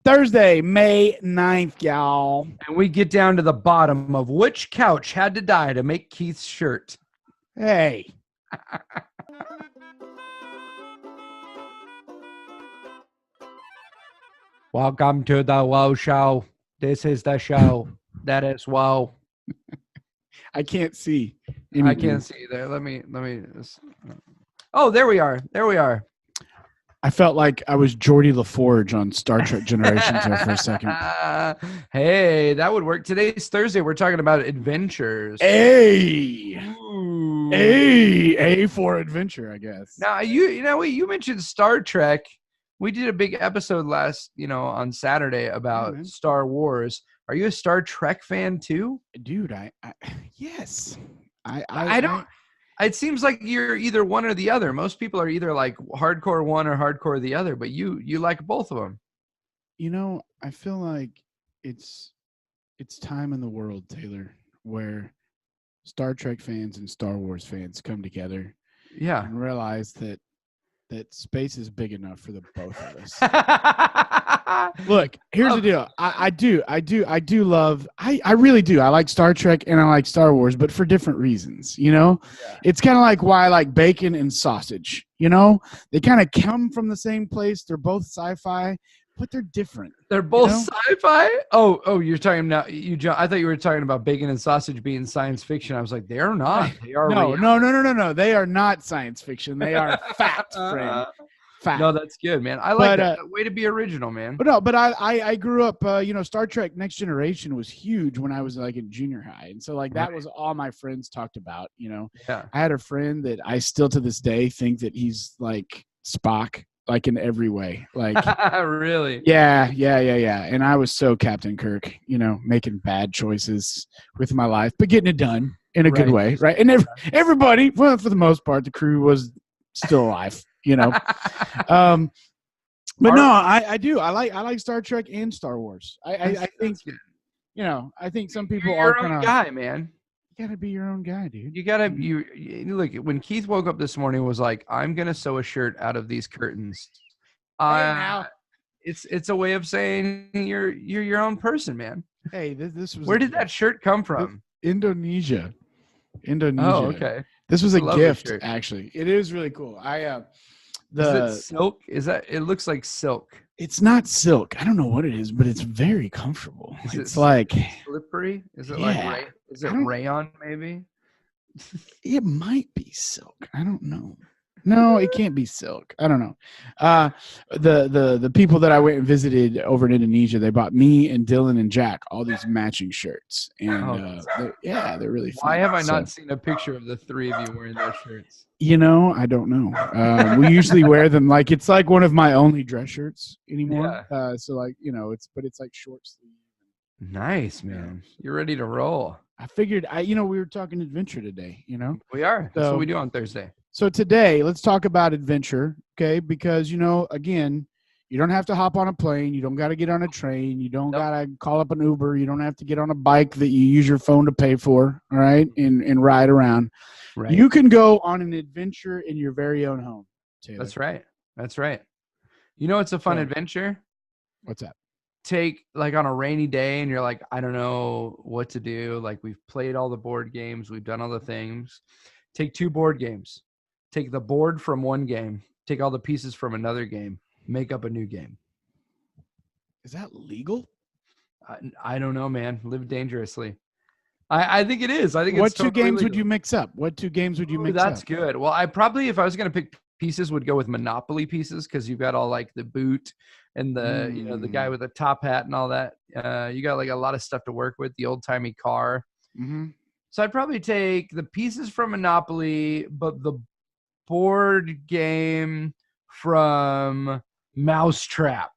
Thursday, May 9th, y'all. And we get down to the bottom of which couch had to die to make Keith's shirt. Hey. Welcome to the Woe Show. This is the show that is woe. I can't see. I can't see there. Let me. Oh, there we are. There we are. I felt like I was Geordie LaForge on Star Trek Generations there for a second. Hey, that would work. Today's Thursday. We're talking about adventures. Hey. Ooh. A for adventure, I guess. Now, you mentioned Star Trek. We did a big episode on Saturday about Star Wars. Are you a Star Trek fan too? Dude, yes. I don't. It seems like you're either one or the other. Most people are either like hardcore one or hardcore the other, but you like both of them. I feel like it's time in the world, Taylor, where Star Trek fans and Star Wars fans come together. Yeah. And realize that space is big enough for the both of us. Look, here's the deal. I do love, I really do. I like Star Trek and I like Star Wars, but for different reasons, Yeah. It's kind of like why I like bacon and sausage, They kind of come from the same place. They're both sci-fi, but they're different. They're both sci-fi? Oh, you're talking now. I thought you were talking about bacon and sausage being science fiction. I was like, they're not. They are No. They are not science fiction. They are fact, friend. Fact. No, that's good, man. I like that. Way to be original, man. But I grew up, Star Trek Next Generation was huge when I was like in junior high. And so like that was all my friends talked about, Yeah. I had a friend that I still to this day think that he's like Spock. Like in every way, like really, yeah. And I was so Captain Kirk, making bad choices with my life, but getting it done in a good way, right? And everybody, well, for the most part, the crew was still alive, But no, I do. I like Star Trek and Star Wars. I think, I think some people are kind of guy, man. You gotta be your own guy, dude. You look, when Keith woke up this morning, was like, I'm gonna sew a shirt out of these curtains. It's a way of saying you're your own person, man. Hey, this was where did that shirt come from? Indonesia. Oh, okay. This was a gift, actually. It is really cool. Is it silk? It looks like silk. It's not silk. I don't know what it is, but it's very comfortable. It's like slippery. Is it like is it rayon maybe? It might be silk. I don't know. No, it can't be silk. I don't know. The people that I went and visited over in Indonesia, they bought me and Dylan and Jack all these matching shirts, and they're really fun. Why have I not seen a picture of the three of you wearing those shirts? I don't know. We usually wear them like it's like one of my only dress shirts anymore. Yeah. So like it's like short sleeve. Nice, man. You're ready to roll. I figured we were talking adventure today. We are. That's what we do on Thursday. So today, let's talk about adventure, okay? Because, again, you don't have to hop on a plane. You don't got to get on a train. You don't got to call up an Uber. You don't have to get on a bike that you use your phone to pay for, all right, and ride around. Right. You can go on an adventure in your very own home, Taylor. That's right. It's a fun adventure? What's that? Take, like, on a rainy day, and you're like, I don't know what to do. Like, we've played all the board games. We've done all the things. Take 2 board games. Take the board from one game, take all the pieces from another game, make up a new game. Is that legal? I don't know, man. Live dangerously. I think it is. I think what it's two games would you mix up? What 2 games would you mix up? That's good. Well, I probably, if I was going to pick pieces, would go with Monopoly pieces, because you've got all like the boot and the the guy with the top hat and all that. You got like a lot of stuff to work with. The old timey car. Mm-hmm. So I'd probably take the pieces from Monopoly, but the board game from Mousetrap.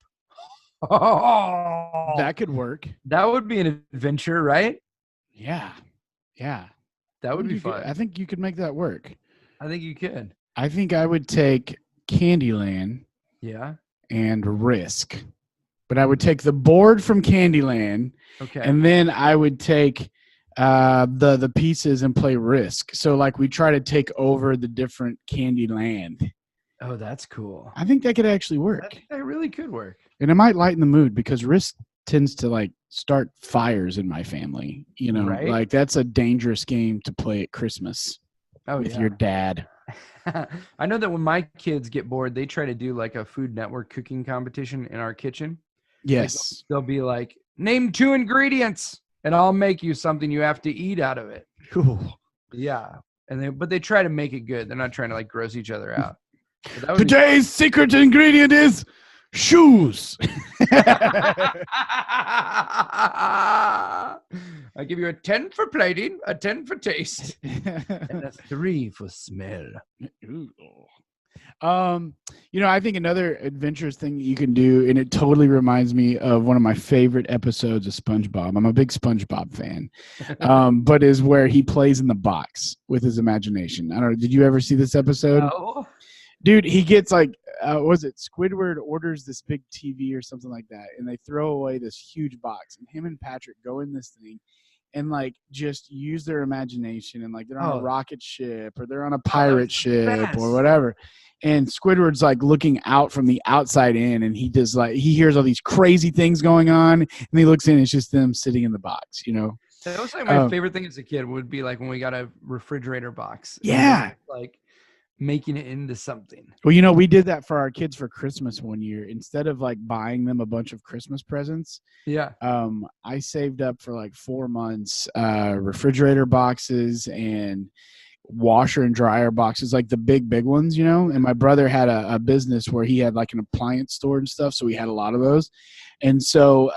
Oh, that could work. That would be an adventure, right? Yeah. That would be fun. I think you could make that work. I think you could. I think I would take Candyland. Yeah. And Risk. But I would take the board from Candyland. Okay. And then I would take the pieces and play Risk. So like we try to take over the different Candyland. Oh, that's cool. I think that could actually work. That really could work. And it might lighten the mood because risk tends to like start fires in my family. You know, Right? like that's a dangerous game to play at Christmas with your dad. I know that when my kids get bored, they try to do like a Food Network cooking competition in our kitchen. Like Yes. they'll be like, name 2 ingredients and I'll make you something you have to eat out of it. Cool. Yeah. But they try to make it good. They're not trying to like gross each other out. But that would Today's secret ingredient is shoes. I give you a 10 for plating, a 10 for taste, and a 3 for smell. You know, I think another adventurous thing that you can do, and it totally reminds me of one of my favorite episodes of SpongeBob. I'm a big SpongeBob fan, but is where he plays in the box with his imagination. I don't know. Did you ever see this episode? No. Dude, he gets like, was it Squidward orders this big TV or something like that, and they throw away this huge box, and him and Patrick go in this thing and like just use their imagination, and like they're on a rocket ship or they're on a pirate ship or whatever. And Squidward's like looking out from the outside in, and he does like, he hears all these crazy things going on, and he looks in, and it's just them sitting in the box, you know? That was like my favorite thing as a kid would be like when we got a refrigerator box. Yeah. Like making it into something. Well, you know, we did that for our kids for Christmas one year. Instead of like buying them a bunch of Christmas presents, I saved up for like 4 months refrigerator boxes and washer and dryer boxes, like the big ones, you know. And my brother had a business where he had like an appliance store and stuff, so we had a lot of those. And so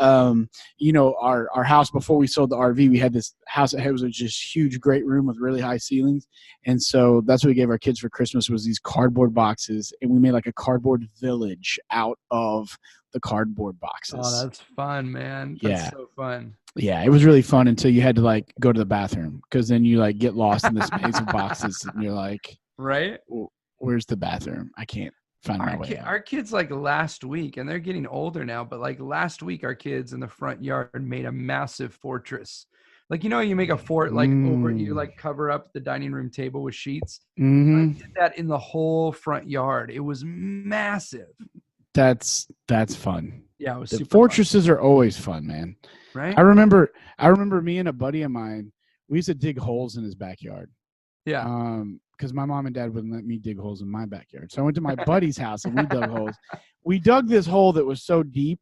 you know, our house before we sold the RV, we had this house that was a just huge great room with really high ceilings. And so that's what we gave our kids for Christmas, was these cardboard boxes, and we made like a cardboard village out of the cardboard boxes. Oh, that's fun, man. That's so fun. Yeah, it was really fun until you had to like go to the bathroom, because then you like get lost in this maze of boxes, and you're like, right? Where's the bathroom? I can't find my way out. Our kids, like last week, and they're getting older now, but like last week, our kids in the front yard made a massive fortress. Like, you know, you make a fort like over, you like cover up the dining room table with sheets. I did that in the whole front yard. It was massive. That's fun. Yeah, it was the fortresses fun. Are always fun, man. Right? I remember me and a buddy of mine, we used to dig holes in his backyard. Yeah. Because my mom and dad wouldn't let me dig holes in my backyard. So I went to my buddy's house and we dug holes. We dug this hole that was so deep.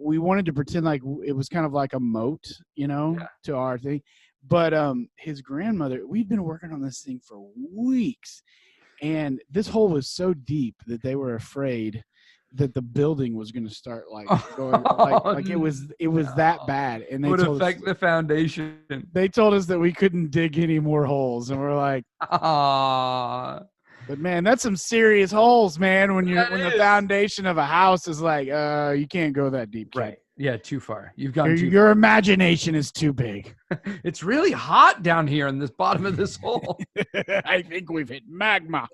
We wanted to pretend like it was kind of like a moat, you know, to our thing. But his grandmother, we'd been working on this thing for weeks. And this hole was so deep that they were afraid that the building was going to start like going like it was that bad, and they would affect the foundation. They told us that we couldn't dig any more holes, and we're like, but man, that's some serious holes, man. When the foundation of a house is like, you can't go that deep, kid. Right? Yeah, too far. You've gone too your far. imagination is too big. It's really hot down here in this bottom of this hole. I think we've hit magma.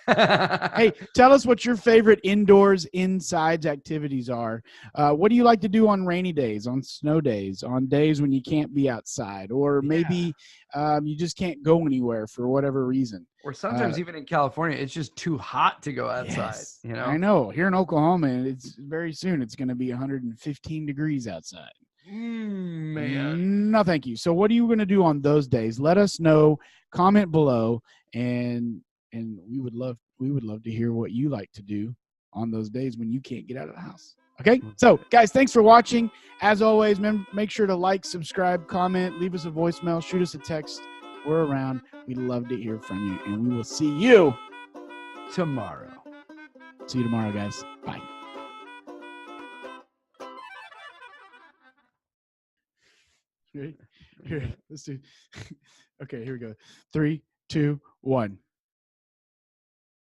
Hey, tell us what your favorite indoors, insides activities are. What do you like to do on rainy days, on snow days, on days when you can't be outside, or maybe you just can't go anywhere for whatever reason? Or sometimes even in California, it's just too hot to go outside. Yes, you know, I know. Here in Oklahoma, it's very soon. It's going to be 115 degrees outside. Man, no, thank you. So, what are you going to do on those days? Let us know. Comment below, and we would love to hear what you like to do on those days when you can't get out of the house. Okay, so guys, thanks for watching. As always, make sure to like, subscribe, comment, leave us a voicemail, shoot us a text. We're around. We'd love to hear from you, and we will see you tomorrow. See you tomorrow, guys. Bye. Here, let's do. Okay, here we go. 3, 2, 1.